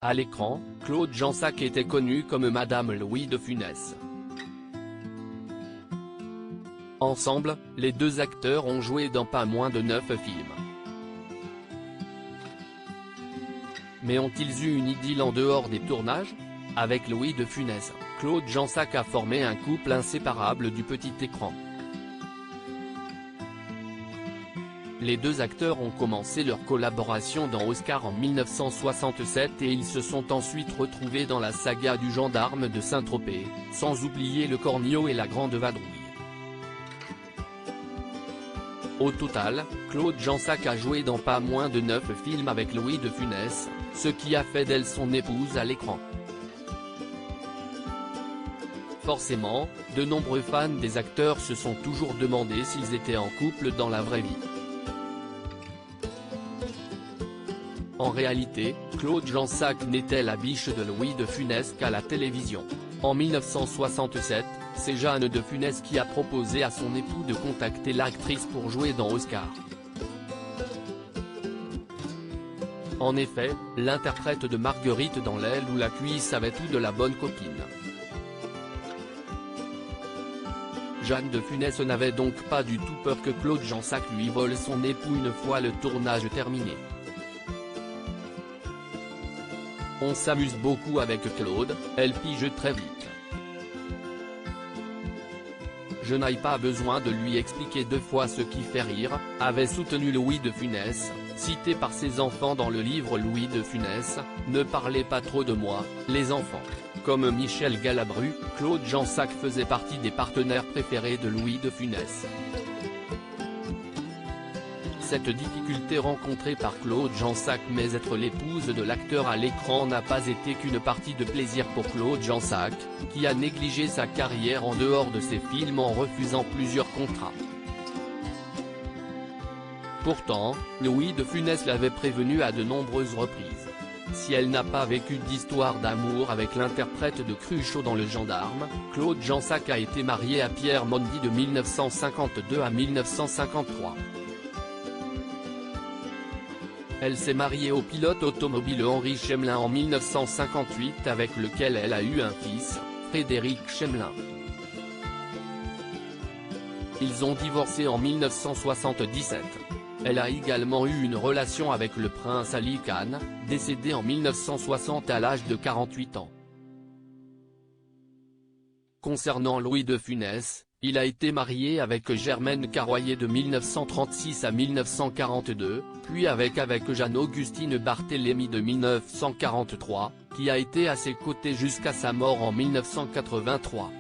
À l'écran, Claude Jansac était connue comme Madame Louis de Funès. Ensemble, les deux acteurs ont joué dans pas moins de 9 films. Mais ont-ils eu une idylle en dehors des tournages? Avec Louis de Funès, Claude Jansac a formé un couple inséparable du petit écran. Les deux acteurs ont commencé leur collaboration dans Oscar en 1967 et ils se sont ensuite retrouvés dans la saga du gendarme de Saint-Tropez, sans oublier Le Cornio et La Grande Vadrouille. Au total, Claude Jansac a joué dans pas moins de 9 films avec Louis de Funès, ce qui a fait d'elle son épouse à l'écran. Forcément, de nombreux fans des acteurs se sont toujours demandé s'ils étaient en couple dans la vraie vie. En réalité, Claude Jansac n'était la biche de Louis de Funès qu'à la télévision. En 1967, c'est Jeanne de Funès qui a proposé à son époux de contacter l'actrice pour jouer dans Oscar. En effet, l'interprète de Marguerite dans L'aile ou la cuisse avait tout de la bonne copine. Jeanne de Funès n'avait donc pas du tout peur que Claude Jansac lui vole son époux une fois le tournage terminé. On s'amuse beaucoup avec Claude, elle pige très vite. Je n'ai pas besoin de lui expliquer 2 fois ce qui fait rire, avait soutenu Louis de Funès, cité par ses enfants dans le livre Louis de Funès, ne parlez pas trop de moi, les enfants. Comme Michel Galabru, Claude Jansac faisait partie des partenaires préférés de Louis de Funès. Cette difficulté rencontrée par Claude Jansac mais être l'épouse de l'acteur à l'écran n'a pas été qu'une partie de plaisir pour Claude Jansac, qui a négligé sa carrière en dehors de ses films en refusant plusieurs contrats. Pourtant, Louis de Funès l'avait prévenu à de nombreuses reprises. Si elle n'a pas vécu d'histoire d'amour avec l'interprète de Cruchot dans Le Gendarme, Claude Jansac a été marié à Pierre Mondy de 1952 à 1953. Elle s'est mariée au pilote automobile Henri Chemelin en 1958 avec lequel elle a eu un fils, Frédéric Chemelin. Ils ont divorcé en 1977. Elle a également eu une relation avec le prince Ali Khan, décédé en 1960 à l'âge de 48 ans. Concernant Louis de Funès, il a été marié avec Germaine Carroyer de 1936 à 1942, puis avec Jeanne-Augustine Barthélemy de 1943, qui a été à ses côtés jusqu'à sa mort en 1983.